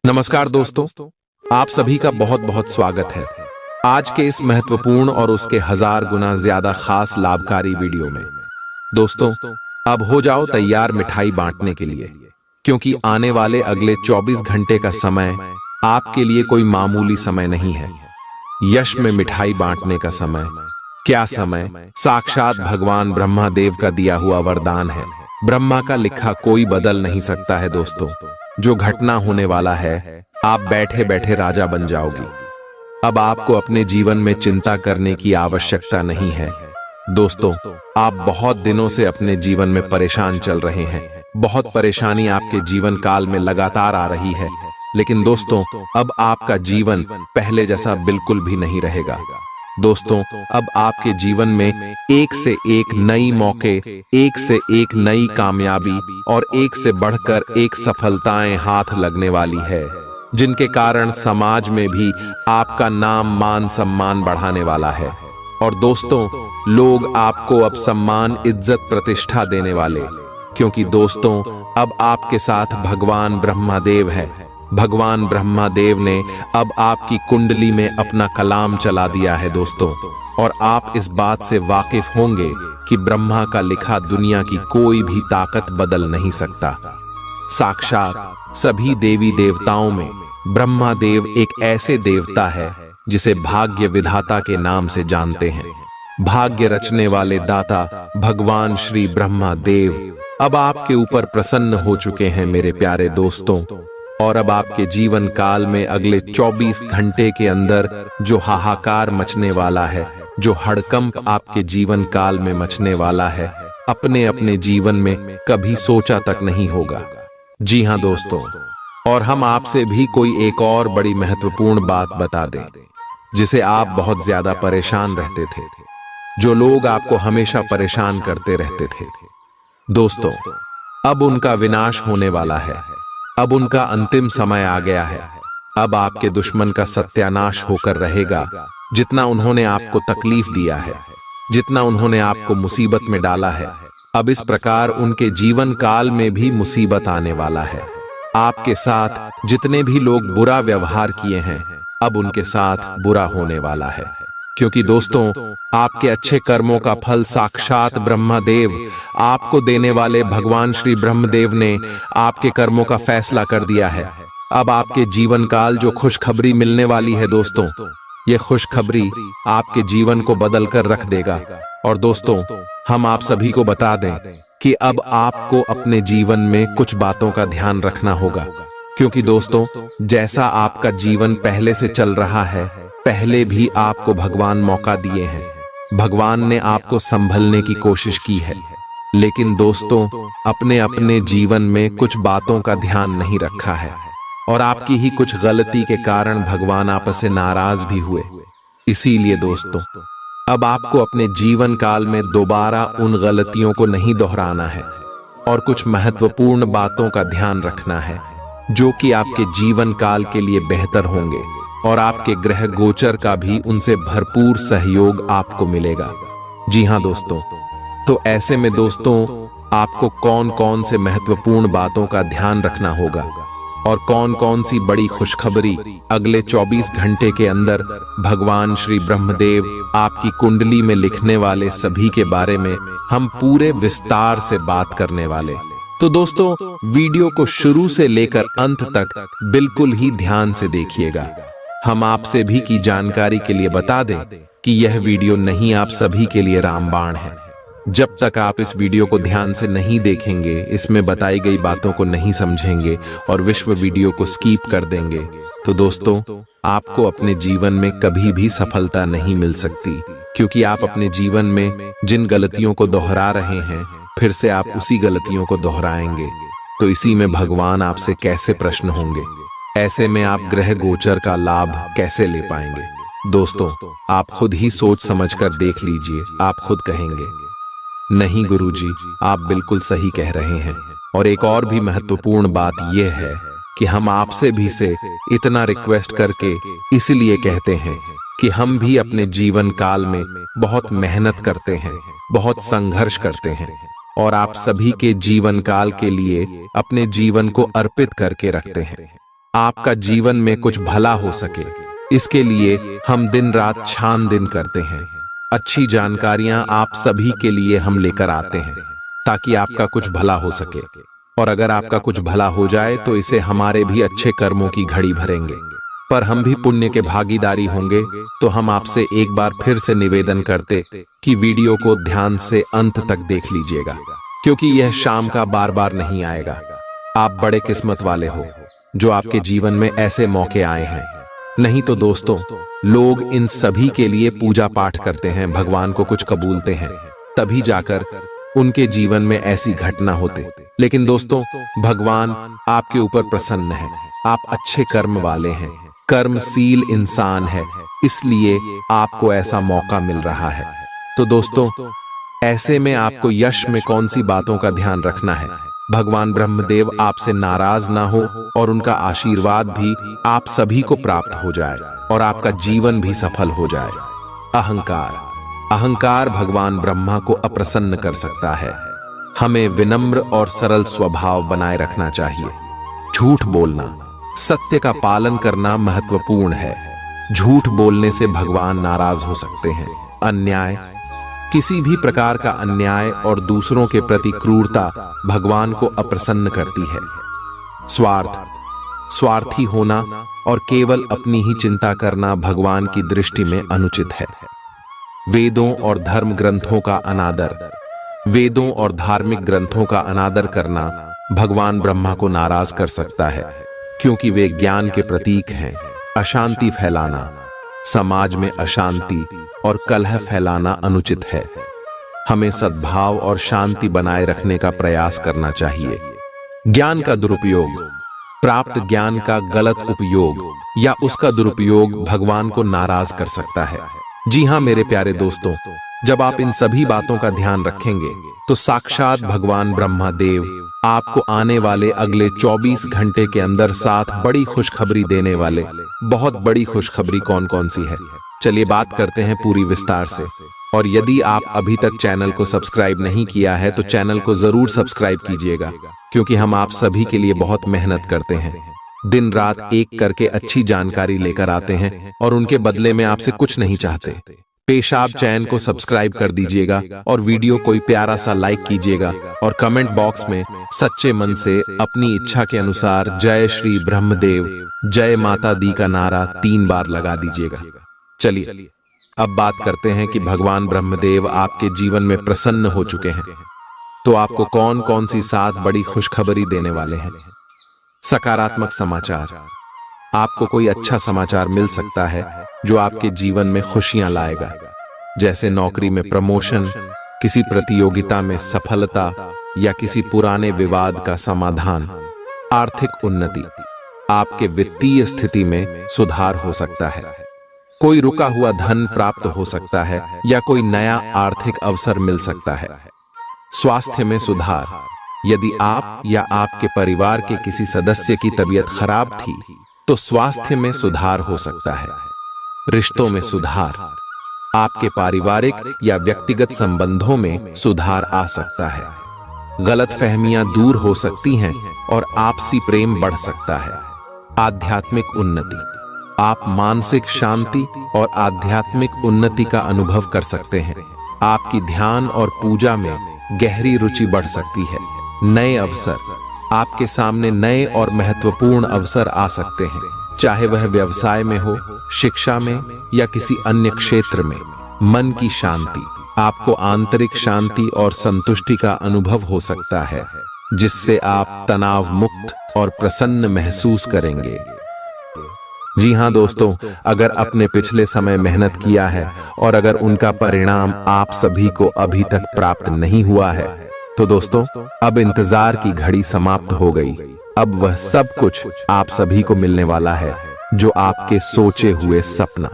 नमस्कार दोस्तों, आप सभी का बहुत बहुत स्वागत है आज के इस महत्वपूर्ण और उसके 1000 गुना ज्यादा खास लाभकारी वीडियो में। दोस्तों, अब हो जाओ तैयार मिठाई बांटने के लिए, क्योंकि आने वाले अगले 24 घंटे का समय आपके लिए कोई मामूली समय नहीं है। यश में मिठाई बांटने का समय, क्या समय, साक्षात भगवान ब्रह्मा देव का दिया हुआ वरदान है। ब्रह्मा का लिखा कोई बदल नहीं सकता है। दोस्तों, जो घटना होने वाला है, आप बैठे बैठे राजा बन जाओगी। अब आपको अपने जीवन में चिंता करने की आवश्यकता नहीं है। दोस्तों, आप बहुत दिनों से अपने जीवन में परेशान चल रहे हैं। बहुत परेशानी आपके जीवन काल में लगातार आ रही है, लेकिन दोस्तों, अब आपका जीवन पहले जैसा बिल्कुल भी नहीं रहेगा। दोस्तों, अब आपके जीवन में एक से एक नई मौके, एक से एक नई कामयाबी और एक से बढ़कर एक सफलताएं हाथ लगने वाली है, जिनके कारण समाज में भी आपका नाम मान सम्मान बढ़ाने वाला है। और दोस्तों, लोग आपको अब सम्मान, इज्जत, प्रतिष्ठा देने वाले, क्योंकि दोस्तों, अब आपके साथ भगवान ब्रह्मादेव है। भगवान ब्रह्मादेव ने अब आपकी कुंडली में अपना कलाम चला दिया है दोस्तों, और आप इस बात से वाकिफ होंगे कि ब्रह्मा का लिखा दुनिया की कोई भी ताकत बदल नहीं सकता। साक्षात सभी देवी देवताओं में ब्रह्मादेव एक ऐसे देवता है जिसे भाग्य विधाता के नाम से जानते हैं। भाग्य रचने वाले दाता भगवान श्री ब्रह्मादेव अब आपके ऊपर प्रसन्न हो चुके हैं मेरे प्यारे दोस्तों। और अब आपके जीवन काल में अगले 24 घंटे के अंदर जो हाहाकार मचने वाला है, जो हड़कंप आपके जीवन काल में मचने वाला है, अपने अपने जीवन में कभी सोचा तक नहीं होगा। जी हां दोस्तों, और हम आपसे भी कोई एक और बड़ी महत्वपूर्ण बात बता दें, जिसे आप बहुत ज्यादा परेशान रहते थे, जो लोग आपको हमेशा परेशान करते रहते थे। दोस्तों, अब उनका विनाश होने वाला है। अब उनका अंतिम समय आ गया है। अब आपके दुश्मन का सत्यानाश होकर रहेगा। जितना उन्होंने आपको तकलीफ दिया है, जितना उन्होंने आपको मुसीबत में डाला है, अब इस प्रकार उनके जीवन काल में भी मुसीबत आने वाला है। आपके साथ जितने भी लोग बुरा व्यवहार किए हैं, अब उनके साथ बुरा होने वाला है, क्योंकि दोस्तों, आपके अच्छे कर्मों का फल साक्षात ब्रह्मदेव आपको देने वाले भगवान श्री ब्रह्मदेव ने आपके कर्मों का फैसला कर दिया है। अब आपके जीवन काल जो खुशखबरी मिलने वाली है दोस्तों, ये खुशखबरी आपके जीवन को बदल कर रख देगा। और दोस्तों, हम आप सभी को बता दें कि अब आपको अपने जीवन में कुछ बातों का ध्यान रखना होगा, क्योंकि दोस्तों, जैसा आपका जीवन पहले से चल रहा है, पहले भी आपको भगवान मौका दिए हैं। भगवान ने आपको संभलने की कोशिश की है, लेकिन दोस्तों, अपने अपने जीवन में कुछ बातों का ध्यान नहीं रखा है, और आपकी ही कुछ गलती के कारण भगवान आपसे नाराज भी हुए। इसीलिए दोस्तों, अब आपको अपने जीवन काल में दोबारा उन गलतियों को नहीं दोहराना है, और कुछ महत्वपूर्ण बातों का ध्यान रखना है, जो कि आपके जीवन काल के लिए बेहतर होंगे, और आपके ग्रह गोचर का भी उनसे भरपूर सहयोग आपको मिलेगा। जी हां दोस्तों, तो ऐसे में दोस्तों, आपको कौन कौन से महत्वपूर्ण बातों का ध्यान रखना होगा, और कौन कौन सी बड़ी खुशखबरी अगले 24 घंटे के अंदर भगवान श्री ब्रह्मदेव आपकी कुंडली में लिखने वाले सभी के बारे में हम पूरे विस्तार से बात करने वाले। तो दोस्तों, वीडियो को शुरू से लेकर अंत तक बिल्कुल ही ध्यान से देखिएगा। हम आपसे भी की जानकारी के लिए बता दें कि यह वीडियो नहीं आप सभी के लिए रामबाण है। जब तक आप इस वीडियो को ध्यान से नहीं देखेंगे, इसमें बताई गई बातों को नहीं समझेंगे और विश्व वीडियो को स्किप कर देंगे, तो दोस्तों, आपको अपने जीवन में कभी भी सफलता नहीं मिल सकती, क्योंकि आप अपने जीवन में जिन गलतियों को दोहरा रहे हैं, फिर से आप उसी गलतियों को दोहराएंगे। तो इसी में भगवान आपसे कैसे प्रश्न होंगे? ऐसे में आप ग्रह गोचर का लाभ कैसे ले पाएंगे? दोस्तों, आप खुद ही सोच समझकर देख लीजिए। आप खुद कहेंगे, नहीं गुरुजी, आप बिल्कुल सही कह रहे हैं। और एक और भी महत्वपूर्ण बात यह है कि हम आपसे भी से इतना रिक्वेस्ट करके इसलिए कहते हैं कि हम भी अपने जीवन काल में बहुत मेहनत करते हैं, बहुत संघर्ष करते हैं, और आप सभी के जीवन काल के लिए अपने जीवन को अर्पित करके रखते हैं। आपका जीवन में कुछ भला हो सके, इसके लिए हम दिन रात छानबीन करते हैं। अच्छी जानकारियां आप सभी के लिए हम लेकर आते हैं ताकि आपका कुछ भला हो सके। और अगर आपका कुछ भला हो जाए तो इसे हमारे भी अच्छे कर्मों की घड़ी भरेंगे, पर हम भी पुण्य के भागीदारी होंगे। तो हम आपसे एक बार फिर से निवेदन करते कि वीडियो को ध्यान से अंत तक देख लीजिएगा, क्योंकि यह शाम का बार बार नहीं आएगा। आप बड़े किस्मत वाले हो जो आपके जीवन में ऐसे मौके आए हैं। नहीं तो दोस्तों, लोग इन सभी के लिए पूजा पाठ करते हैं, भगवान को कुछ कबूलते हैं, तभी जाकर उनके जीवन में ऐसी घटना होते। लेकिन दोस्तों, भगवान आपके ऊपर प्रसन्न है। आप अच्छे कर्म वाले हैं, कर्मशील इंसान है, इसलिए आपको ऐसा मौका मिल रहा है। तो दोस्तों, ऐसे में आपको यश में कौन सी बातों का ध्यान रखना है? भगवान ब्रह्मदेव आपसे नाराज ना हो और उनका आशीर्वाद भी आप सभी को प्राप्त हो जाए और आपका जीवन भी सफल हो जाए। अहंकार भगवान ब्रह्मा को अप्रसन्न कर सकता है। हमें विनम्र और सरल स्वभाव बनाए रखना चाहिए। झूठ बोलना, सत्य का पालन करना महत्वपूर्ण है। झूठ बोलने से भगवान नाराज हो सकते हैं। अन्याय, किसी भी प्रकार का अन्याय और दूसरों के प्रति क्रूरता भगवान को अप्रसन्न करती है। स्वार्थी होना और केवल अपनी ही चिंता करना भगवान की दृष्टि में अनुचित है। वेदों और धर्म ग्रंथों का अनादर, वेदों और धार्मिक ग्रंथों का अनादर करना भगवान ब्रह्मा को नाराज कर सकता है, क्योंकि वे ज्ञान के प्रतीक हैं। अशांति फैलाना, समाज में अशांति और कलह फैलाना अनुचित है। हमें सद्भाव और शांति बनाए रखने का प्रयास करना चाहिए। ज्ञान का दुरुपयोग, प्राप्त ज्ञान का गलत उपयोग या उसका दुरुपयोग भगवान को नाराज कर सकता है। जी हां मेरे प्यारे दोस्तों, जब आप इन सभी बातों का ध्यान रखेंगे तो साक्षात भगवान ब्रह्मा देव आपको आने वाले अगले 24 घंटे के अंदर 7 बड़ी खुशखबरी देने वाले। बहुत बड़ी खुशखबरी कौन कौन सी है, चलिए बात करते हैं पूरी विस्तार से। और यदि आप अभी तक चैनल को सब्सक्राइब नहीं किया है तो चैनल को जरूर सब्सक्राइब कीजिएगा, क्योंकि हम आप सभी के लिए बहुत मेहनत करते हैं। दिन रात एक करके अच्छी जानकारी लेकर आते हैं और उनके बदले में आपसे कुछ नहीं चाहते। पेशाब चैनल को सब्सक्राइब कर दीजिएगा और वीडियो कोई प्यारा सा लाइक कीजिएगा और कमेंट बॉक्स में सच्चे मन से अपनी इच्छा के अनुसार जय श्री ब्रह्मदेव, जय माता दी का नारा 3 बार लगा दीजिएगा। चलिए अब बात करते हैं कि भगवान ब्रह्मदेव आपके जीवन में प्रसन्न हो चुके हैं, तो आपको कौन कौन सी 7 बड़ी खुशखबरी देने वाले हैं। सकारात्मक समाचार, आपको कोई अच्छा समाचार मिल सकता है जो आपके जीवन में खुशियां लाएगा, जैसे नौकरी में प्रमोशन, किसी प्रतियोगिता में सफलता या किसी पुराने विवाद का समाधान। आर्थिक उन्नति, आपके वित्तीय स्थिति में सुधार हो सकता है। कोई रुका हुआ धन प्राप्त हो सकता है या कोई नया आर्थिक अवसर मिल सकता है। स्वास्थ्य में सुधार, यदि आप या आपके परिवार के किसी सदस्य की तबीयत खराब थी तो स्वास्थ्य में सुधार हो सकता है। रिश्तों में सुधार, आपके पारिवारिक या व्यक्तिगत संबंधों में सुधार आ सकता है। गलतफहमियां दूर हो सकती हैं और आपसी प्रेम बढ़ सकता है। आध्यात्मिक उन्नति, आप मानसिक शांति और आध्यात्मिक उन्नति का अनुभव कर सकते हैं। आपकी ध्यान और पूजा में गहरी रुचि बढ़ सकती है। नए अवसर, आपके सामने नए और महत्वपूर्ण अवसर आ सकते हैं, चाहे वह व्यवसाय में हो, शिक्षा में या किसी अन्य क्षेत्र में। मन की शांति, आपको आंतरिक शांति और संतुष्टि का अनुभव हो सकता है, जिससे आप तनाव मुक्त और प्रसन्न महसूस करेंगे। जी हां दोस्तों, अगर आपने पिछले समय मेहनत किया है और अगर उनका परिणाम आप सभी को अभी तक प्राप्त नहीं हुआ है तो दोस्तों, अब इंतजार की घड़ी समाप्त हो गई। अब वह सब कुछ आप सभी को मिलने वाला है जो आपके सोचे हुए सपना।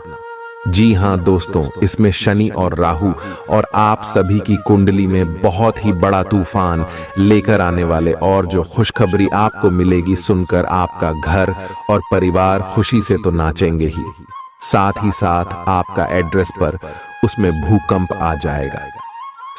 जी हां दोस्तों, इसमें शनि और राहु और आप सभी की कुंडली में बहुत ही बड़ा तूफान लेकर आने वाले, और जो खुशखबरी आपको मिलेगी सुनकर आपका घर और परिवार खुशी से तो नाचेंगे ही, साथ ही साथ आपका एड्रेस पर उसमें भूकंप आ जाएगा।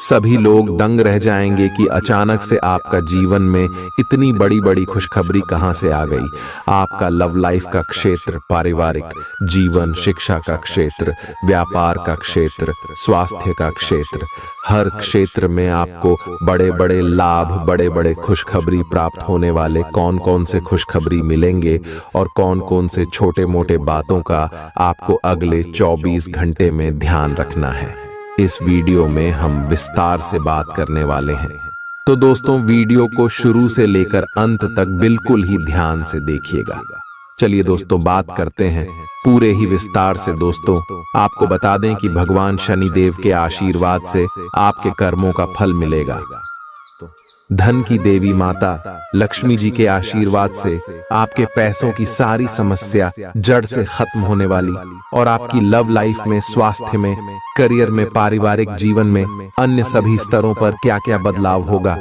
सभी लोग दंग रह जाएंगे कि अचानक से आपका जीवन में इतनी बड़ी बड़ी खुशखबरी कहां से आ गई। आपका लव लाइफ का क्षेत्र, पारिवारिक जीवन, शिक्षा का क्षेत्र, व्यापार का क्षेत्र, स्वास्थ्य का क्षेत्र, हर क्षेत्र में आपको बड़े बड़े लाभ, बड़े बड़े खुशखबरी प्राप्त होने वाले। कौन कौन से खुशखबरी मिलेंगे और कौन कौन से छोटे मोटे बातों का आपको अगले 24 घंटे में ध्यान रखना है, इस वीडियो में हम विस्तार से बात करने वाले हैं। तो दोस्तों, वीडियो को शुरू से लेकर अंत तक बिल्कुल ही ध्यान से देखिएगा। चलिए दोस्तों, बात करते हैं पूरे ही विस्तार से। दोस्तों, आपको बता दें कि भगवान शनिदेव के आशीर्वाद से आपके कर्मों का फल मिलेगा। धन की देवी माता लक्ष्मी जी के आशीर्वाद से आपके पैसों की सारी समस्या जड़ से खत्म होने वाली और आपकी लव लाइफ में, स्वास्थ्य में, करियर में, पारिवारिक जीवन में, अन्य सभी स्तरों पर क्या क्या बदलाव होगा,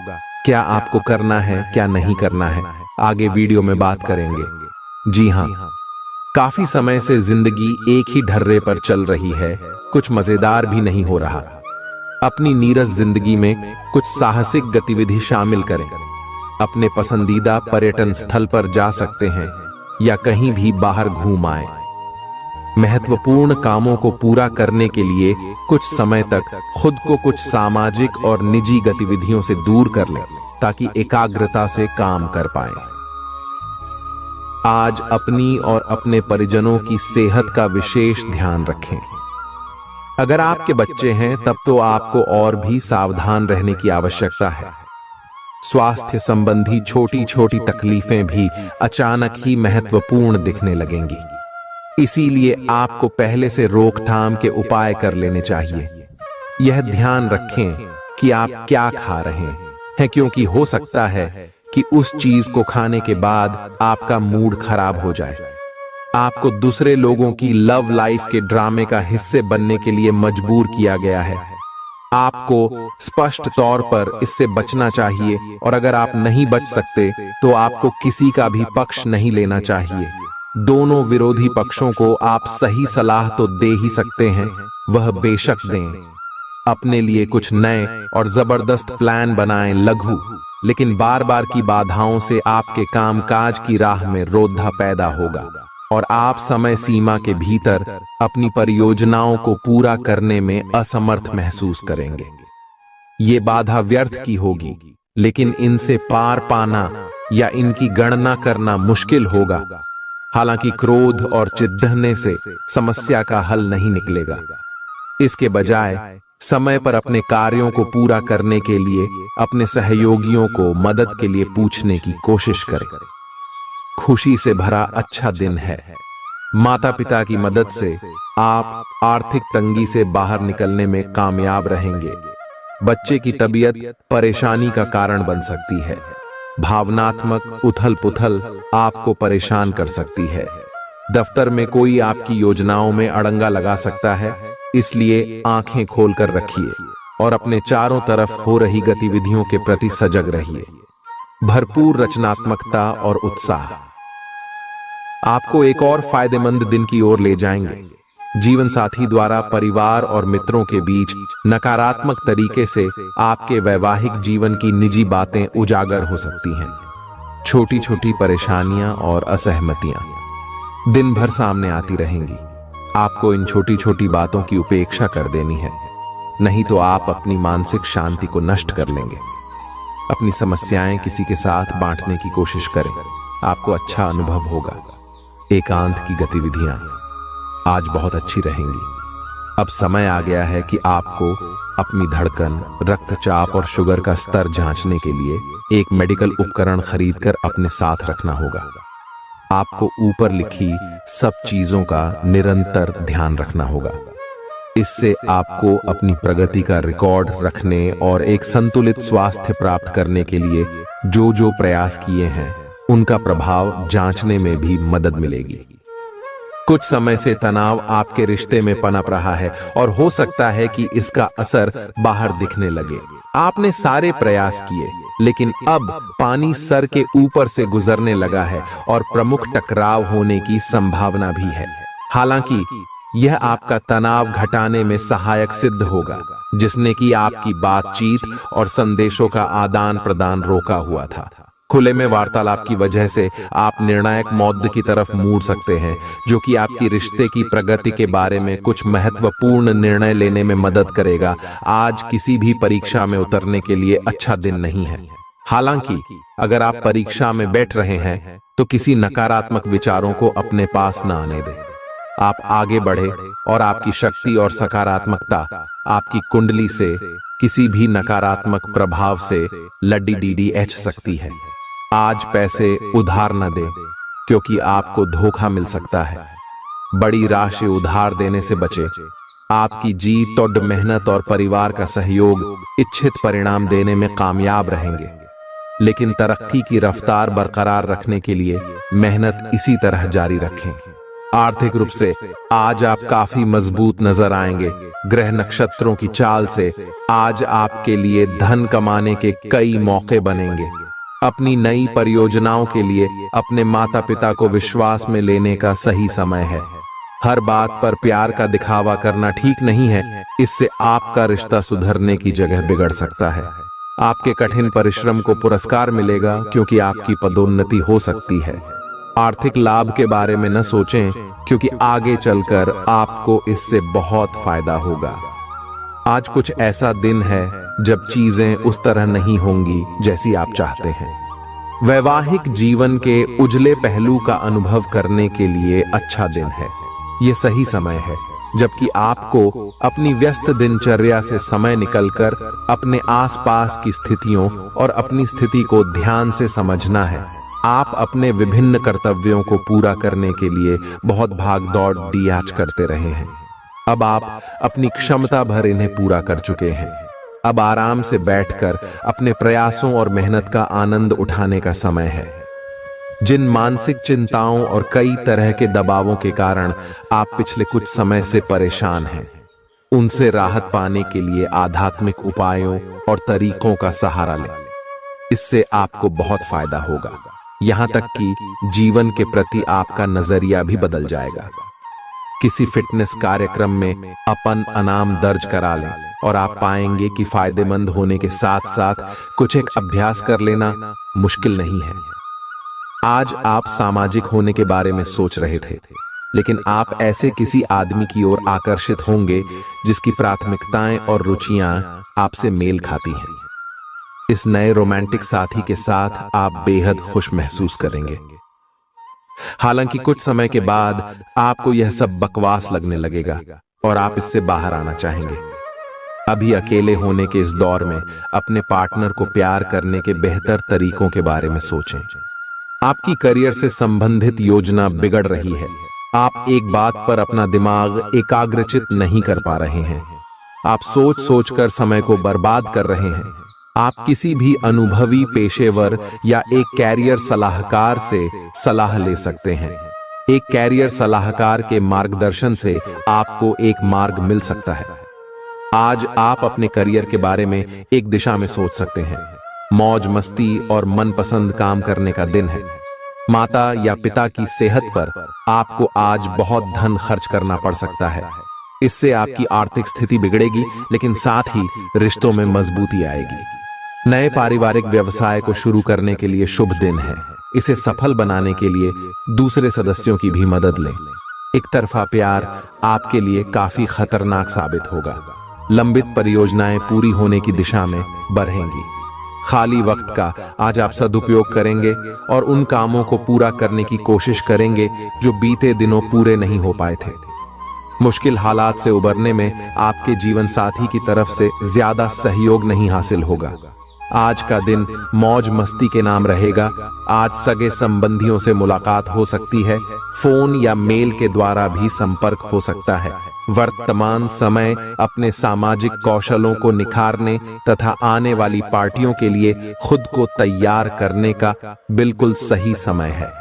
क्या आपको करना है, क्या नहीं करना है, आगे वीडियो में बात करेंगे। जी हाँ, काफी समय से जिंदगी एक ही ढर्रे पर चल रही है, कुछ मजेदार भी नहीं हो रहा। अपनी नीरस जिंदगी में कुछ साहसिक गतिविधि शामिल करें। अपने पसंदीदा पर्यटन स्थल पर जा सकते हैं या कहीं भी बाहर घूम आए। महत्वपूर्ण कामों को पूरा करने के लिए कुछ समय तक खुद को कुछ सामाजिक और निजी गतिविधियों से दूर कर लें ताकि एकाग्रता से काम कर पाएं। आज अपनी और अपने परिजनों की सेहत का विशेष ध्यान रखें। अगर आपके बच्चे हैं तब तो आपको और भी सावधान रहने की आवश्यकता है। स्वास्थ्य संबंधी छोटी छोटी तकलीफें भी अचानक ही महत्वपूर्ण दिखने लगेंगी, इसीलिए आपको पहले से रोकथाम के उपाय कर लेने चाहिए। यह ध्यान रखें कि आप क्या खा रहे हैं, क्योंकि हो सकता है कि उस चीज को खाने के बाद आपका मूड खराब हो जाए। आपको दूसरे लोगों की लव लाइफ के ड्रामे का हिस्से बनने के लिए मजबूर किया गया है। आपको स्पष्ट तौर पर इससे बचना चाहिए और अगर आप नहीं बच सकते तो आपको किसी का भी पक्ष नहीं लेना चाहिए। दोनों विरोधी पक्षों को आप सही सलाह तो दे ही सकते हैं, वह बेशक दें। अपने लिए कुछ नए और जबरदस्त प्लान बनाएं, लघु लेकिन बार बार की बाधाओं से आपके कामकाज की राह में रोधा पैदा होगा और आप समय सीमा के भीतर अपनी परियोजनाओं को पूरा करने में असमर्थ महसूस करेंगे। ये बाधा व्यर्थ की होगी, लेकिन इनसे पार पाना या इनकी गणना करना मुश्किल होगा। हालांकि क्रोध और चिढ़ने से समस्या का हल नहीं निकलेगा। इसके बजाय समय पर अपने कार्यों को पूरा करने के लिए अपने सहयोगियों को मदद के लिए पूछने की कोशिश करें। खुशी से भरा अच्छा दिन है। माता पिता की मदद से आप आर्थिक तंगी से बाहर निकलने में कामयाब रहेंगे। बच्चे की तबीयत परेशानी का कारण बन सकती है। भावनात्मक उथल पुथल आपको परेशान कर सकती है। दफ्तर में कोई आपकी योजनाओं में अड़ंगा लगा सकता है, इसलिए आंखें खोलकर रखिए और अपने चारों तरफ हो रही गतिविधियों के प्रति सजग रहिए। भरपूर रचनात्मकता और उत्साह आपको एक और फायदेमंद दिन की ओर ले जाएंगे। जीवन साथी द्वारा परिवार और मित्रों के बीच नकारात्मक तरीके से आपके वैवाहिक जीवन की निजी बातें उजागर हो सकती हैं। छोटी छोटी परेशानियां और असहमतियां दिन भर सामने आती रहेंगी। आपको इन छोटी छोटी बातों की उपेक्षा कर देनी है, नहीं तो आप अपनी मानसिक शांति को नष्ट कर लेंगे। अपनी समस्याएं किसी के साथ बांटने की कोशिश करें, आपको अच्छा अनुभव होगा। एकांत की गतिविधियां आज बहुत अच्छी रहेंगी। अब समय आ गया है कि आपको अपनी धड़कन, रक्तचाप और शुगर का स्तर जांचने के लिए एक मेडिकल उपकरण खरीदकर अपने साथ रखना होगा। आपको ऊपर लिखी सब चीजों का निरंतर ध्यान रखना होगा। इससे आपको अपनी प्रगति का रिकॉर्ड रखने और एक संतुलित स्वास्थ्य प्राप्त करने के लिए जो जो प्रयास किए हैं उनका प्रभाव जांचने में भी मदद मिलेगी। कुछ समय से तनाव आपके रिश्ते में पनप रहा है और हो सकता है कि इसका असर बाहर दिखने लगे। आपने सारे प्रयास किए, लेकिन अब पानी सर के ऊपर से गुजरने लगा है और प्रमुख टकराव होने की संभावना भी है। हालांकि यह आपका तनाव घटाने में सहायक सिद्ध होगा, जिसने कि आपकी बातचीत और संदेशों का आदान प्रदान रोका हुआ था। खुले में वार्तालाप की वजह से आप निर्णायक मौद्द की तरफ मुड़ सकते हैं, जो कि आपकी रिश्ते की प्रगति के बारे में कुछ महत्वपूर्ण निर्णय लेने में मदद करेगा। आज किसी भी परीक्षा में उतरने के लिए अच्छा दिन नहीं है। हालांकि अगर आप परीक्षा में बैठ रहे हैं तो किसी नकारात्मक विचारों को अपने पास न आने दें। आप आगे बढ़े और आपकी शक्ति और सकारात्मकता आपकी कुंडली से किसी भी नकारात्मक प्रभाव से लड़ी सकती है। आज पैसे उधार न दें, क्योंकि आपको धोखा मिल सकता है। बड़ी राशि उधार देने से बचें। आपकी जीत और मेहनत और परिवार का सहयोग इच्छित परिणाम देने में कामयाब रहेंगे, लेकिन तरक्की की रफ्तार बरकरार रखने के लिए मेहनत इसी तरह जारी रखें। आर्थिक रूप से आज आप काफी मजबूत नजर आएंगे। ग्रह नक्षत्रों की चाल से आज आपके लिए धन कमाने के कई मौके बनेंगे। अपनी नई परियोजनाओं के लिए अपने माता पिता को विश्वास में लेने का सही समय है। हर बात पर प्यार का दिखावा करना ठीक नहीं है, इससे आपका रिश्ता सुधरने की जगह बिगड़ सकता है। आपके कठिन परिश्रम को पुरस्कार मिलेगा, क्योंकि आपकी पदोन्नति हो सकती है। आर्थिक लाभ के बारे में न सोचें, क्योंकि आगे चलकर आपको इससे बहुत फायदा होगा। आज कुछ ऐसा दिन है जब चीजें उस तरह नहीं होंगी जैसी आप चाहते हैं। वैवाहिक जीवन के उजले पहलू का अनुभव करने के लिए अच्छा दिन है। ये सही समय है जबकि आपको अपनी व्यस्त दिनचर्या से समय निकलकर अपने आसपास की स्थितियों और अपनी स्थिति को ध्यान से समझना है। आप अपने विभिन्न कर्तव्यों को पूरा करने के लिए बहुत भाग दौड़ आज करते रहे हैं। अब आप अपनी क्षमता भर इन्हें पूरा कर चुके हैं। अब आराम से बैठकर अपने प्रयासों और मेहनत का आनंद उठाने का समय है। जिन मानसिक चिंताओं और कई तरह के दबावों के कारण आप पिछले कुछ समय से परेशान हैं, उनसे राहत पाने के लिए आध्यात्मिक उपायों और तरीकों का सहारा लें। इससे आपको बहुत फायदा होगा। यहां तक कि जीवन के प्रति आपका नजरिया भी बदल जाएगा। किसी फिटनेस कार्यक्रम में अपन इनाम दर्ज करा लें और आप पाएंगे कि फायदेमंद होने के साथ साथ कुछ एक अभ्यास कर लेना मुश्किल नहीं है। आज आप सामाजिक होने के बारे में सोच रहे थे, लेकिन आप ऐसे किसी आदमी की ओर आकर्षित होंगे जिसकी प्राथमिकताएं और रुचियां आपसे मेल खाती हैं। इस नए रोमांटिक साथी के साथ आप बेहद खुश महसूस करेंगे। हालांकि कुछ समय के बाद आपको यह सब बकवास लगने लगेगा और आप इससे बाहर आना चाहेंगे। अभी अकेले होने के इस दौर में अपने पार्टनर को प्यार करने के बेहतर तरीकों के बारे में सोचें। आपकी करियर से संबंधित योजना बिगड़ रही है। आप एक बात पर अपना दिमाग एकाग्रचित नहीं कर पा रहे हैं। आप सोच सोचकर समय को बर्बाद कर रहे हैं। आप किसी भी अनुभवी पेशेवर या एक कैरियर सलाहकार से सलाह ले सकते हैं। एक कैरियर सलाहकार के मार्गदर्शन से आपको एक मार्ग मिल सकता है। आज आप अपने करियर के बारे में एक दिशा में सोच सकते हैं। मौज मस्ती और मनपसंद काम करने का दिन है। माता या पिता की सेहत पर आपको आज बहुत धन खर्च करना पड़ सकता है। इससे आपकी आर्थिक स्थिति बिगड़ेगी, लेकिन साथ ही रिश्तों में मजबूती आएगी। नए पारिवारिक व्यवसाय को शुरू करने के लिए शुभ दिन है। इसे सफल बनाने के लिए दूसरे सदस्यों की भी मदद लें। एक तरफा प्यार आपके लिए काफी खतरनाक साबित होगा। लंबित परियोजनाएं पूरी होने की दिशा में बढ़ेंगी। खाली वक्त का आज आप सदुपयोग करेंगे और उन कामों को पूरा करने की कोशिश करेंगे जो बीते दिनों पूरे नहीं हो पाए थे। मुश्किल हालात से उबरने में आपके जीवन साथी की तरफ से ज्यादा सहयोग नहीं हासिल होगा। आज का दिन मौज मस्ती के नाम रहेगा। आज सगे संबंधियों से मुलाकात हो सकती है। फोन या मेल के द्वारा भी संपर्क हो सकता है। वर्तमान समय अपने सामाजिक कौशलों को निखारने तथा आने वाली पार्टियों के लिए खुद को तैयार करने का बिल्कुल सही समय है।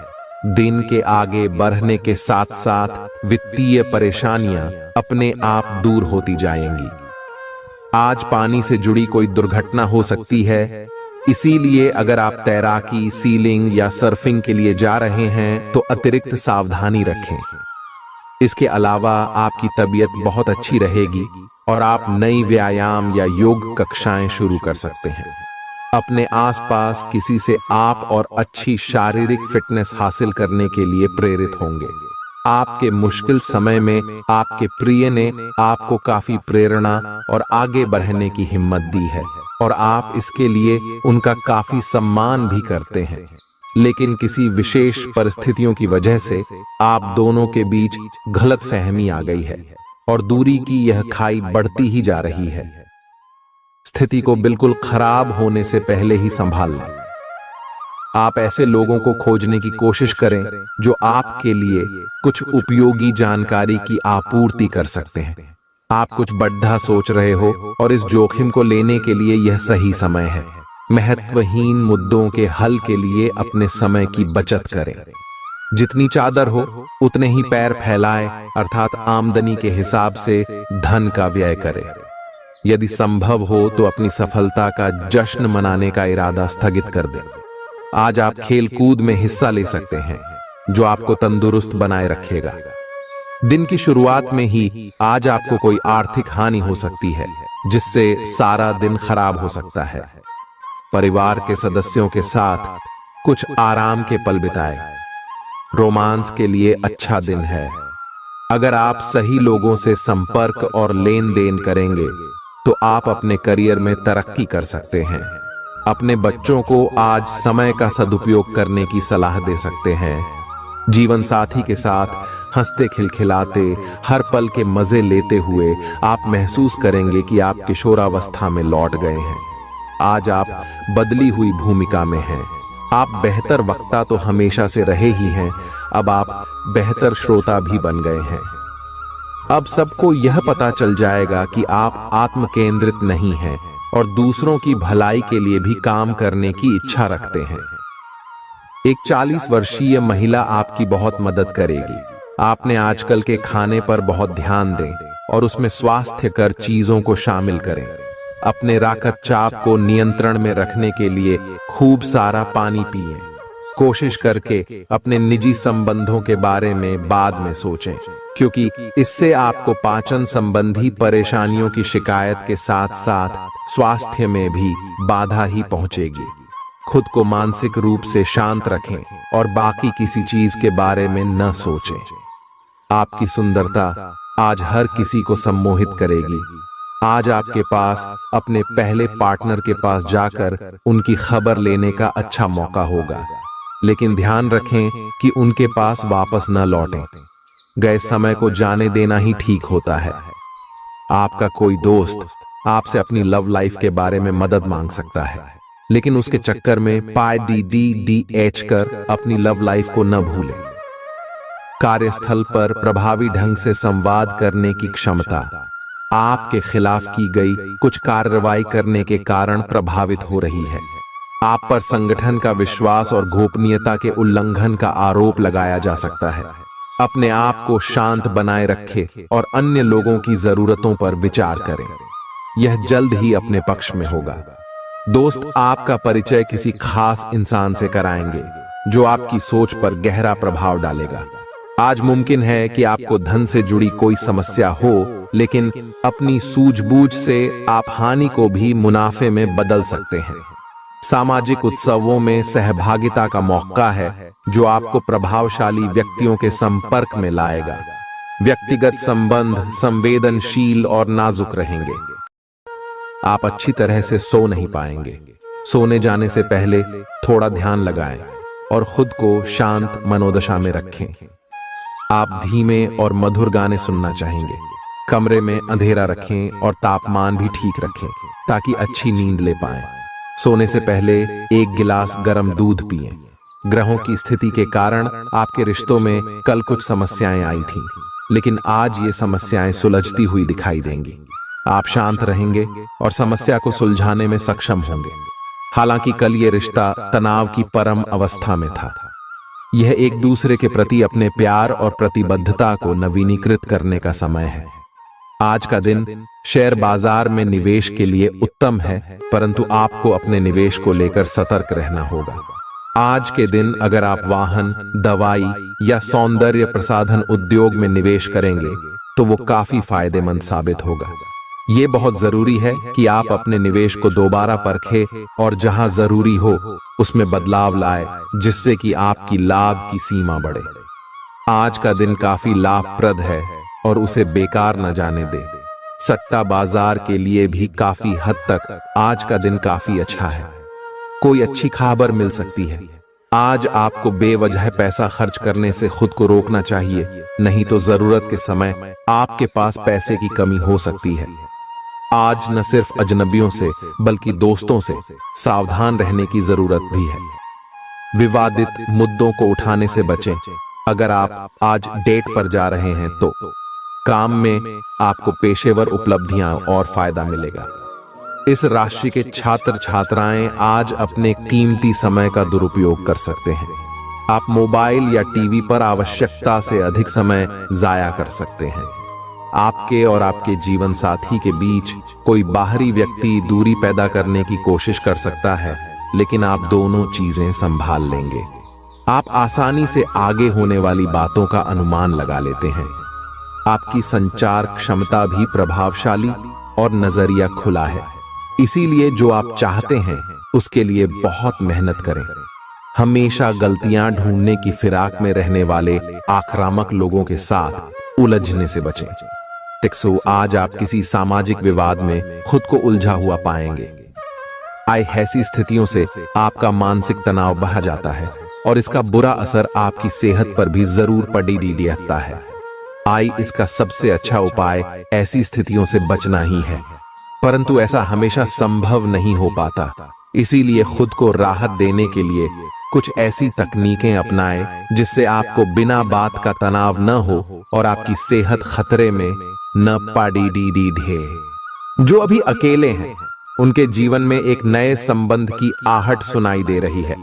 दिन के आगे बढ़ने के साथ साथ वित्तीय परेशानियां अपने आप दूर होती जाएंगी। आज पानी से जुड़ी कोई दुर्घटना हो सकती है, इसीलिए अगर आप तैराकी, सीलिंग या सर्फिंग के लिए जा रहे हैं तो अतिरिक्त सावधानी रखें। इसके अलावा आपकी तबीयत बहुत अच्छी रहेगी और आप नई व्यायाम या योग कक्षाएं शुरू कर सकते हैं। अपने आसपास किसी से आप और अच्छी शारीरिक फिटनेस हासिल करने के लिए प्रेरित होंगे। आपके मुश्किल समय में आपके प्रिय ने आपको काफी प्रेरणा और आगे बढ़ने की हिम्मत दी है और आप इसके लिए उनका काफी सम्मान भी करते हैं। लेकिन किसी विशेष परिस्थितियों की वजह से आप दोनों के बीच गलतफहमी आ गई है और दूरी की यह खाई बढ़ती ही जा रही है। स्थिति को बिल्कुल खराब होने से पहले ही संभाल लें। आप ऐसे लोगों को खोजने की कोशिश करें जो आपके लिए कुछ उपयोगी जानकारी की आपूर्ति कर सकते हैं। आप कुछ बड़ा सोच रहे हो और इस जोखिम को लेने के लिए यह सही समय है। महत्वहीन मुद्दों के हल के लिए अपने समय की बचत करें। जितनी चादर हो उतने ही पैर फैलाएं, अर्थात आमदनी के हिसाब से धन का व्यय करें। यदि संभव हो तो अपनी सफलता का जश्न मनाने का इरादा स्थगित कर दें। आज आप खेल कूद में हिस्सा ले सकते हैं जो आपको तंदुरुस्त बनाए रखेगा। दिन की शुरुआत में ही आज आपको कोई आर्थिक हानि हो सकती है जिससे सारा दिन खराब हो सकता है। परिवार के सदस्यों के साथ कुछ आराम के पल बिताएं। रोमांस के लिए अच्छा दिन है। अगर आप सही लोगों से संपर्क और लेन देन करेंगे तो आप अपने करियर में तरक्की कर सकते हैं। अपने बच्चों को आज समय का सदुपयोग करने की सलाह दे सकते हैं। जीवन साथी के साथ हंसते खिलखिलाते हर पल के मजे लेते हुए आप महसूस करेंगे कि आप किशोरावस्था में लौट गए हैं। आज आप बदली हुई भूमिका में हैं। आप बेहतर वक्ता तो हमेशा से रहे ही हैं, अब आप बेहतर श्रोता भी बन गए हैं। अब सबको यह पता चल जाएगा कि आप आत्म केंद्रित नहीं हैं और दूसरों की भलाई के लिए भी काम करने की इच्छा रखते हैं। एक 40 वर्षीय महिला आपकी बहुत मदद करेगी। आपने आजकल के खाने पर बहुत ध्यान दें और उसमें स्वास्थ्यकर चीजों को शामिल करें। अपने रक्तचाप को नियंत्रण में रखने के लिए खूब सारा पानी पिएं। कोशिश करके अपने निजी संबंधों के बारे में बाद में सोचें, क्योंकि इससे आपको पाचन संबंधी परेशानियों की शिकायत के साथ साथ स्वास्थ्य में भी बाधा ही पहुंचेगी। खुद को मानसिक रूप से शांत रखें और बाकी किसी चीज के बारे में न सोचें। आपकी सुंदरता आज हर किसी को सम्मोहित करेगी। आज आपके पास अपने पहले पार्टनर के पास जाकर उनकी खबर लेने का अच्छा मौका होगा, लेकिन ध्यान रखें कि उनके पास वापस न लौटें। गए समय को जाने देना ही ठीक होता है। आपका कोई दोस्त आपसे अपनी लव लाइफ के बारे में मदद मांग सकता है, लेकिन उसके चक्कर में PDDDH कर अपनी लव लाइफ को न भूलें। कार्यस्थल पर प्रभावी ढंग से संवाद करने की क्षमता आपके खिलाफ की गई कुछ कार्रवाई करने के कारण प्रभावित हो रही है। आप पर संगठन का विश्वास और गोपनीयता के उल्लंघन का आरोप लगाया जा सकता है। अपने आप को शांत बनाए रखें और अन्य लोगों की जरूरतों पर विचार करें। यह जल्द ही अपने पक्ष में होगा। दोस्त आपका परिचय किसी खास इंसान से कराएंगे जो आपकी सोच पर गहरा प्रभाव डालेगा। आज मुमकिन है कि आपको धन से जुड़ी कोई समस्या हो, लेकिन अपनी सूझबूझ से आप हानि को भी मुनाफे में बदल सकते हैं। सामाजिक उत्सवों में सहभागिता का मौका है जो आपको प्रभावशाली व्यक्तियों के संपर्क में लाएगा। व्यक्तिगत संबंध संवेदनशील और नाजुक रहेंगे। आप अच्छी तरह से सो नहीं पाएंगे। सोने जाने से पहले थोड़ा ध्यान लगाएं और खुद को शांत मनोदशा में रखें। आप धीमे और मधुर गाने सुनना चाहेंगे। कमरे में अंधेरा रखें और तापमान भी ठीक रखें ताकि अच्छी नींद ले पाएं। सोने से पहले 1 गिलास गर्म दूध पिएं। ग्रहों की स्थिति के कारण आपके रिश्तों में कल कुछ समस्याएं आई थीं, लेकिन आज ये समस्याएं सुलझती हुई दिखाई देंगी। आप शांत रहेंगे और समस्या को सुलझाने में सक्षम होंगे। हालांकि कल ये रिश्ता तनाव की परम अवस्था में था। यह एक दूसरे के प्रति अपने प्यार और प्रतिबद्धता को नवीनीकृत करने का समय है। आज का दिन शेयर बाजार में निवेश के लिए उत्तम है, परंतु आपको अपने निवेश को लेकर सतर्क रहना होगा। आज के दिन अगर आप वाहन, दवाई या सौंदर्य प्रसाधन उद्योग में निवेश करेंगे तो वो काफी फायदेमंद साबित होगा। ये बहुत जरूरी है कि आप अपने निवेश को दोबारा परखें और जहां जरूरी हो उसमें बदलाव लाए, जिससे कि आपकी लाभ की सीमा बढ़े। आज का दिन काफी लाभप्रद है और उसे बेकार न जाने दे। सट्टा बाजार के लिए भी काफी हद तक आज का दिन काफी अच्छा है। कोई अच्छी खबर मिल सकती है। आज आपको बेवजह पैसा खर्च करने से खुद को रोकना चाहिए, नहीं तो जरूरत के समय आपके पास पैसे की कमी हो सकती है। आज न सिर्फ अजनबियों से बल्कि दोस्तों से सावधान रहने की जरूरत भी है। विवादित मुद्दों को उठाने से बचें। अगर आप आज डेट पर जा रहे हैं तो काम में आपको पेशेवर उपलब्धियां और फायदा मिलेगा। इस राशि के छात्र छात्राएं आज अपने कीमती समय का दुरुपयोग कर सकते हैं। आप मोबाइल या टीवी पर आवश्यकता से अधिक समय जाया कर सकते हैं। आपके और आपके जीवन साथी के बीच कोई बाहरी व्यक्ति दूरी पैदा करने की कोशिश कर सकता है, लेकिन आप दोनों चीजें संभाल लेंगे। आप आसानी से आगे होने वाली बातों का अनुमान लगा लेते हैं। आपकी संचार क्षमता भी प्रभावशाली और नजरिया खुला है, इसीलिए जो आप चाहते हैं उसके लिए बहुत मेहनत करें। हमेशा गलतियां ढूंढने की फिराक में रहने वाले आक्रामक लोगों के साथ उलझने से बचें। आज आप किसी सामाजिक विवाद में खुद को उलझा हुआ पाएंगे। ऐसी स्थितियों से आपका मानसिक तनाव बढ़ जाता है और इसका बुरा असर आपकी सेहत पर भी जरूर पड़ता है। इसका सबसे अच्छा उपाय ऐसी स्थितियों से बचना ही है, परंतु ऐसा हमेशा संभव नहीं हो पाता। इसीलिए खुद को राहत देने के लिए कुछ ऐसी तकनीकें अपनाएं जिससे आपको बिना बात का तनाव न हो और आपकी सेहत खतरे में न पड़े। जो अभी अकेले हैं उनके जीवन में एक नए संबंध की आहट सुनाई दे रही है,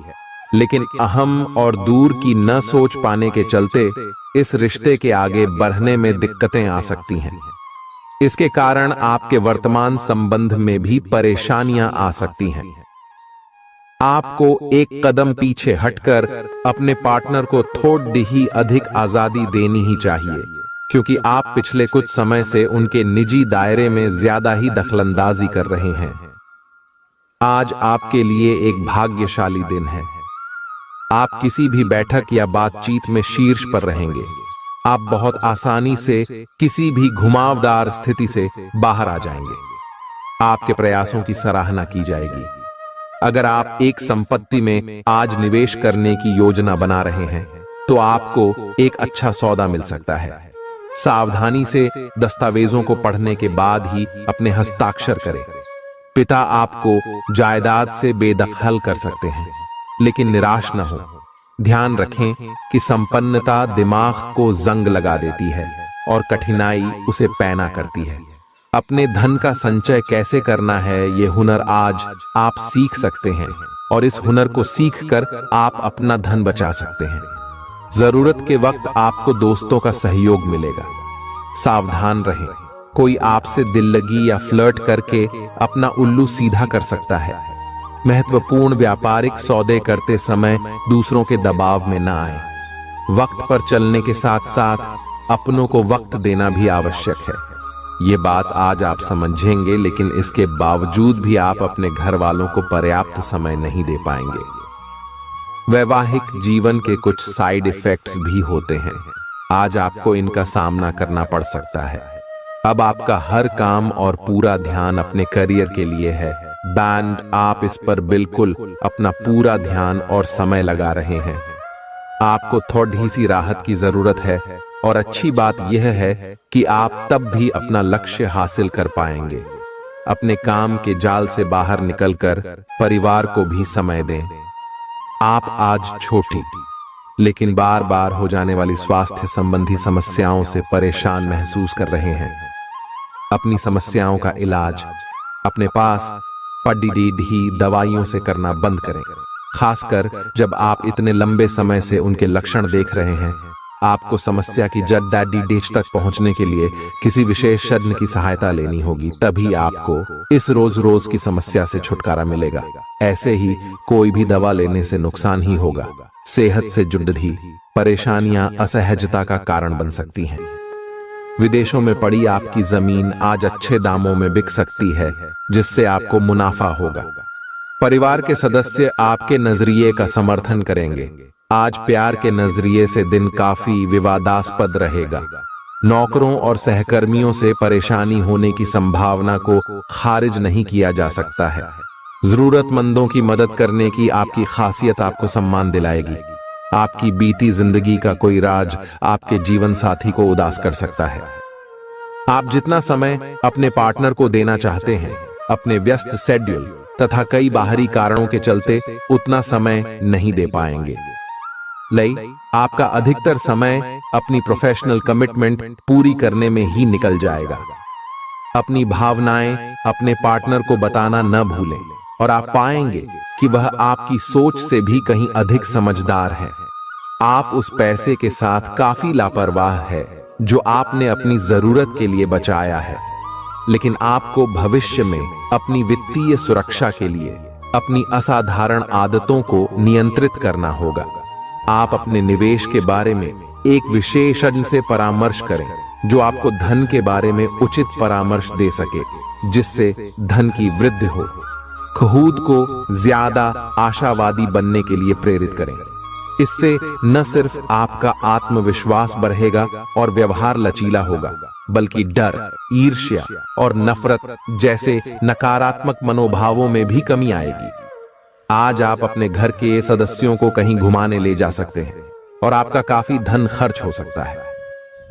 लेकिन अहम और दूर की न सोच पाने के चलते इस रिश्ते के आगे बढ़ने में दिक्कतें आ सकती हैं। इसके कारण आपके वर्तमान संबंध में भी परेशानियां आ सकती हैं। आपको एक कदम पीछे हटकर अपने पार्टनर को थोड़ी ही अधिक आजादी देनी ही चाहिए, क्योंकि आप पिछले कुछ समय से उनके निजी दायरे में ज्यादा ही दखलंदाजी कर रहे हैं। आज आपके लिए एक भाग्यशाली दिन है। आप किसी भी बैठक या बातचीत में शीर्ष पर रहेंगे। आप बहुत आसानी से किसी भी घुमावदार स्थिति से बाहर आ जाएंगे। आपके प्रयासों की सराहना की जाएगी। अगर आप एक संपत्ति में आज निवेश करने की योजना बना रहे हैं तो आपको एक अच्छा सौदा मिल सकता है। सावधानी से दस्तावेजों को पढ़ने के बाद ही अपने हस्ताक्षर करें। पिता आपको जायदाद से बेदखल कर सकते हैं, लेकिन निराश न हो। ध्यान रखें कि संपन्नता दिमाग को जंग लगा देती है और कठिनाई उसे पैना करती है। अपने धन का संचय कैसे करना है ये हुनर आज आप सीख सकते हैं और इस हुनर को सीखकर आप अपना धन बचा सकते हैं। जरूरत के वक्त आपको दोस्तों का सहयोग मिलेगा। सावधान रहें, कोई आपसे दिल लगी या फ्लर्ट करके अपना उल्लू सीधा कर सकता है। महत्वपूर्ण व्यापारिक सौदे करते समय दूसरों के दबाव में न आए। वक्त पर चलने के साथ साथ अपनों को वक्त देना भी आवश्यक है। ये बात आज आप समझेंगे, लेकिन इसके बावजूद भी आप अपने घर वालों को पर्याप्त समय नहीं दे पाएंगे। वैवाहिक जीवन के कुछ साइड इफेक्ट्स भी होते हैं। आज आपको इनका सामना करना पड़ सकता है। अब आपका हर काम और पूरा ध्यान अपने करियर के लिए है। बैंड आप इस पर बिल्कुल अपना पूरा ध्यान और समय लगा रहे हैं। आपको थोड़ी सी राहत की जरूरत है और अच्छी बात यह है कि आप तब भी अपना लक्ष्य हासिल कर पाएंगे। अपने काम के जाल से बाहर निकलकर परिवार को भी समय दें। आप आज छोटी लेकिन बार बार हो जाने वाली स्वास्थ्य संबंधी समस्याओं से परेशान महसूस कर रहे हैं। अपनी समस्याओं का इलाज अपने पास पड़ी दवाइयों से करना बंद करें, खासकर जब आप इतने लंबे समय से उनके लक्षण देख रहे हैं। आपको समस्या की जड़ डैडी डेच तक पहुंचने के लिए किसी विशेषज्ञ की सहायता लेनी होगी, तभी आपको इस रोज रोज की समस्या से छुटकारा मिलेगा। ऐसे ही कोई भी दवा लेने से नुकसान ही होगा। सेहत से जुड़ी परेशानियां असहजता का कारण बन सकती हैं। विदेशों में पड़ी आपकी जमीन आज अच्छे दामों में बिक सकती है, जिससे आपको मुनाफा होगा। परिवार के सदस्य आपके नजरिए का समर्थन करेंगे। आज प्यार के नजरिए से दिन काफी विवादास्पद रहेगा। नौकरों और सहकर्मियों से परेशानी होने की संभावना को खारिज नहीं किया जा सकता है। जरूरतमंदों की मदद करने की आपकी खासियत आपको सम्मान दिलाएगी। आपकी बीती जिंदगी का कोई राज आपके जीवन साथी को उदास कर सकता है। आप जितना समय अपने पार्टनर को देना चाहते हैं, अपने व्यस्त शेड्यूल तथा कई बाहरी कारणों के चलते उतना समय नहीं दे पाएंगे। आपका अधिकतर समय अपनी प्रोफेशनल कमिटमेंट पूरी करने में ही निकल जाएगा। अपनी भावनाएं अपने पार्टनर को बताना न भूलें और आप पाएंगे कि वह आपकी सोच से भी कहीं अधिक समझदार है। आप उस पैसे के साथ काफी लापरवाह है जो आपने अपनी जरूरत के लिए बचाया है, लेकिन आपको भविष्य में अपनी वित्तीय सुरक्षा के लिए अपनी असाधारण आदतों को नियंत्रित करना होगा। आप अपने निवेश के बारे में एक विशेषज्ञ से परामर्श करें जो आपको धन के बारे में उचित परामर्श दे सके, जिससे धन की वृद्धि हो। खुद को ज्यादा आशावादी बनने के लिए प्रेरित करें। इससे न सिर्फ आपका आत्मविश्वास बढ़ेगा और व्यवहार लचीला होगा, बल्कि डर, ईर्ष्या और नफरत जैसे नकारात्मक मनोभावों में भी कमी आएगी। आज आप अपने घर के सदस्यों को कहीं घुमाने ले जा सकते हैं और आपका काफी धन खर्च हो सकता है।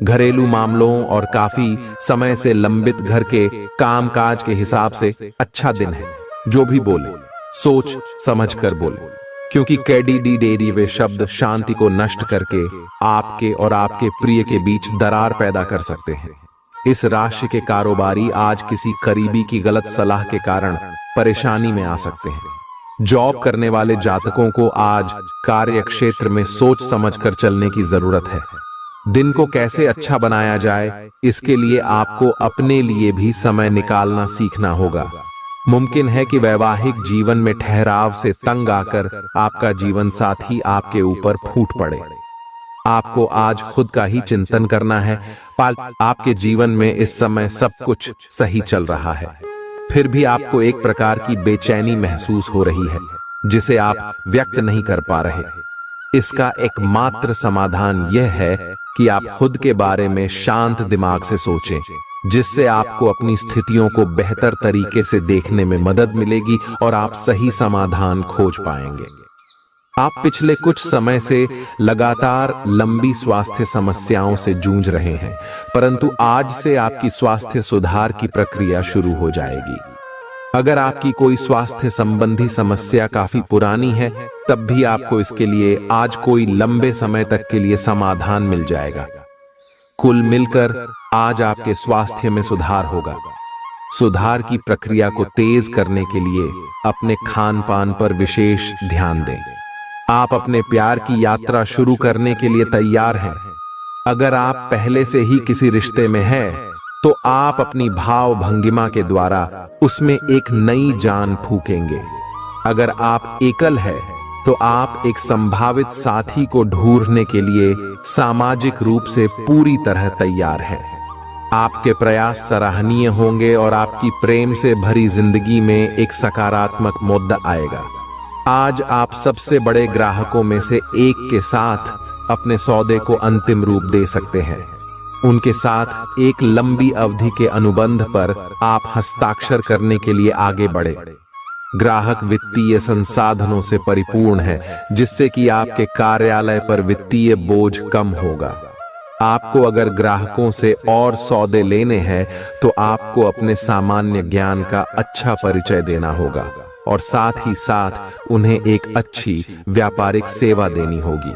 घरेलू मामलों और काफी समय से लंबित घर के कामकाज के हिसाब से अच्छा दिन है। जो भी बोले सोच समझ कर बोले, क्योंकि कैडी डेरी वे शब्द शांति को नष्ट करके आपके और आपके प्रिय के बीच दरार पैदा कर सकते हैं। इस राशि के कारोबारी आज किसी करीबी की गलत सलाह के कारण परेशानी में आ सकते हैं। जॉब करने वाले जातकों को आज कार्य क्षेत्र में सोच समझकर चलने की जरूरत है। दिन को कैसे अच्छा बनाया जाए, इसके लिए आपको अपने लिए भी समय निकालना सीखना होगा। मुमकिन है कि वैवाहिक जीवन में ठहराव से तंग आकर आपका जीवन साथी आपके ऊपर फूट पड़े। आपको आज खुद का ही चिंतन करना है। आपके जीवन में इस समय सब कुछ सही चल रहा है, फिर भी आपको एक प्रकार की बेचैनी महसूस हो रही है जिसे आप व्यक्त नहीं कर पा रहे। इसका एकमात्र समाधान यह है कि आप खुद के बारे में शांत दिमाग से सोचें, जिससे आपको अपनी स्थितियों को बेहतर तरीके से देखने में मदद मिलेगी और आप सही समाधान खोज पाएंगे। आप पिछले कुछ समय से लगातार लंबी स्वास्थ्य समस्याओं से जूझ रहे हैं, परंतु आज से आपकी स्वास्थ्य सुधार की प्रक्रिया शुरू हो जाएगी। अगर आपकी कोई स्वास्थ्य संबंधी समस्या काफी पुरानी है, तब भी आपको इसके लिए आज कोई लंबे समय तक के लिए समाधान मिल जाएगा। कुल मिलकर आज आपके स्वास्थ्य में सुधार होगा। सुधार की प्रक्रिया को तेज करने के लिए अपने खान पान पर विशेष ध्यान दें। आप अपने प्यार की यात्रा शुरू करने के लिए तैयार हैं। अगर आप पहले से ही किसी रिश्ते में हैं, तो आप अपनी भाव भंगिमा के द्वारा उसमें एक नई जान फूकेंगे। अगर आप एकल हैं, तो आप एक संभावित साथी को ढूंढने के लिए सामाजिक रूप से पूरी तरह तैयार हैं। आपके प्रयास सराहनीय होंगे और आपकी प्रेम से भरी जिंदगी में एक सकारात्मक मुद्दा आएगा। आज आप सबसे बड़े ग्राहकों में से एक के साथ अपने सौदे को अंतिम रूप दे सकते हैं। उनके साथ एक लंबी अवधि के अनुबंध पर आप हस्ताक्षर करने के लिए आगे बढ़े। ग्राहक वित्तीय संसाधनों से परिपूर्ण है, जिससे कि आपके कार्यालय पर वित्तीय बोझ कम होगा। आपको अगर ग्राहकों से और सौदे लेने हैं, तो आपको अपने सामान्य ज्ञान का अच्छा परिचय देना होगा और साथ ही साथ उन्हें एक अच्छी व्यापारिक सेवा देनी होगी।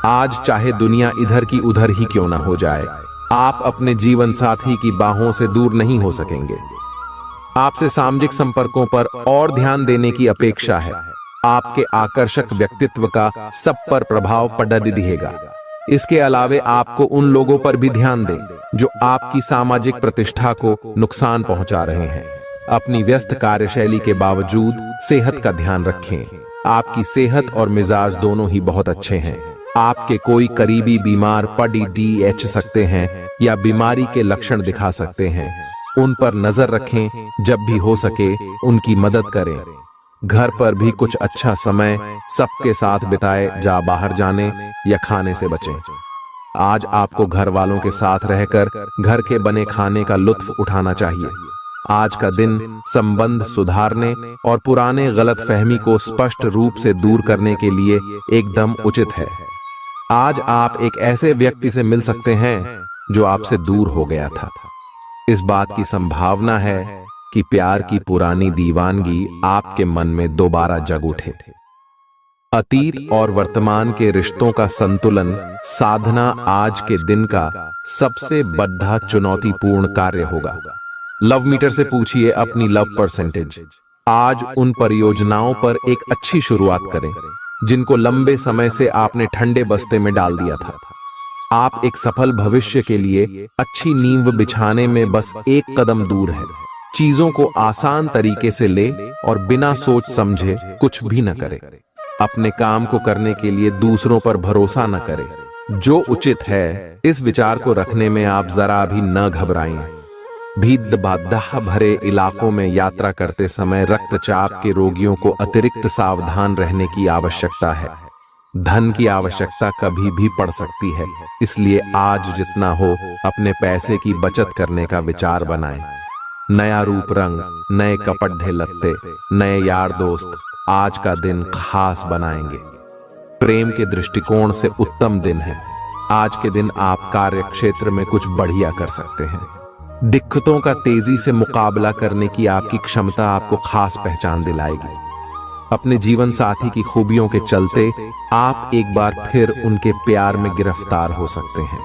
आज चाहे दुनिया इधर की उधर ही क्यों ना हो जाए, आप अपने जीवन साथी की बाहों से दूर नहीं हो सकेंगे। आपसे सामाजिक संपर्कों पर और ध्यान देने की अपेक्षा है। आपके आकर्षक व्यक्तित्व का सब पर प्रभाव पड़ रहेगा। इसके अलावे आपको उन लोगों पर भी ध्यान दें जो आपकी सामाजिक प्रतिष्ठा को नुकसान पहुंचा रहे हैं। अपनी व्यस्त कार्यशैली के बावजूद सेहत का ध्यान रखें। आपकी सेहत और मिजाज दोनों ही बहुत अच्छे हैं। आपके कोई करीबी बीमार पड़ सकते हैं या बीमारी के लक्षण दिखा सकते हैं। उन पर नजर रखें, जब भी हो सके उनकी मदद करें। घर पर भी कुछ अच्छा समय सबके साथ बिताए, जा बाहर जाने या खाने से बचें। आज आपको घर वालों के साथ रहकर घर के बने खाने का लुत्फ उठाना चाहिए। आज का दिन संबंध सुधारने और पुराने गलतफहमी को स्पष्ट रूप से दूर करने के लिए एकदम उचित है। आज आप एक ऐसे व्यक्ति से मिल सकते हैं जो आपसे दूर हो गया था। इस बात की संभावना है कि प्यार की पुरानी दीवानगी आपके मन में दोबारा जग उठे। अतीत और वर्तमान के रिश्तों का संतुलन साधना आज के दिन का सबसे बड़ा चुनौतीपूर्ण कार्य होगा। लव मीटर से पूछिए अपनी लव परसेंटेज। आज उन परियोजनाओं पर एक अच्छी शुरुआत करें जिनको लंबे समय से आपने ठंडे बस्ते में डाल दिया था। आप एक सफल भविष्य के लिए अच्छी नींव बिछाने में बस एक कदम दूर है। चीजों को आसान तरीके से ले और बिना सोच समझे कुछ भी न करें। अपने काम को करने के लिए दूसरों पर भरोसा न करें। जो उचित है इस विचार को रखने में आप जरा भी न घबराएं। भीड़ बाधा भरे इलाकों में यात्रा करते समय रक्तचाप के रोगियों को अतिरिक्त सावधान रहने की आवश्यकता है। धन की आवश्यकता कभी भी पड़ सकती है, इसलिए आज जितना हो अपने पैसे की बचत करने का विचार बनाएं। नया रूप रंग, नए कपड़े लत्ते, नए यार दोस्त आज का दिन खास बनाएंगे। प्रेम के दृष्टिकोण से उत्तम दिन है। आज के दिन आप कार्य क्षेत्र में कुछ बढ़िया कर सकते हैं। दिक्कतों का तेजी से मुकाबला करने की आपकी क्षमता आपको खास पहचान दिलाएगी। अपने जीवन साथी की खूबियों के चलते आप एक बार फिर उनके प्यार में गिरफ्तार हो सकते हैं।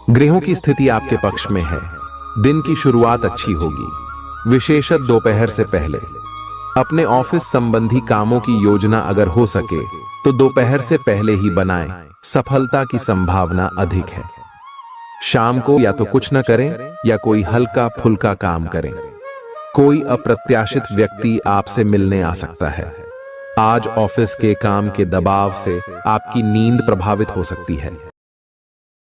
ग्रहों की स्थिति आपके पक्ष में है। दिन की शुरुआत अच्छी होगी, विशेषत दोपहर से पहले। अपने ऑफिस संबंधी कामों की योजना अगर हो सके तो दोपहर से पहले ही बनाएं। सफलता की संभावना अधिक है। शाम को या तो कुछ न करें या कोई हल्का फुल्का काम करें। कोई अप्रत्याशित व्यक्ति आपसे मिलने आ सकता है। आज ऑफिस के काम के दबाव से आपकी नींद प्रभावित हो सकती है।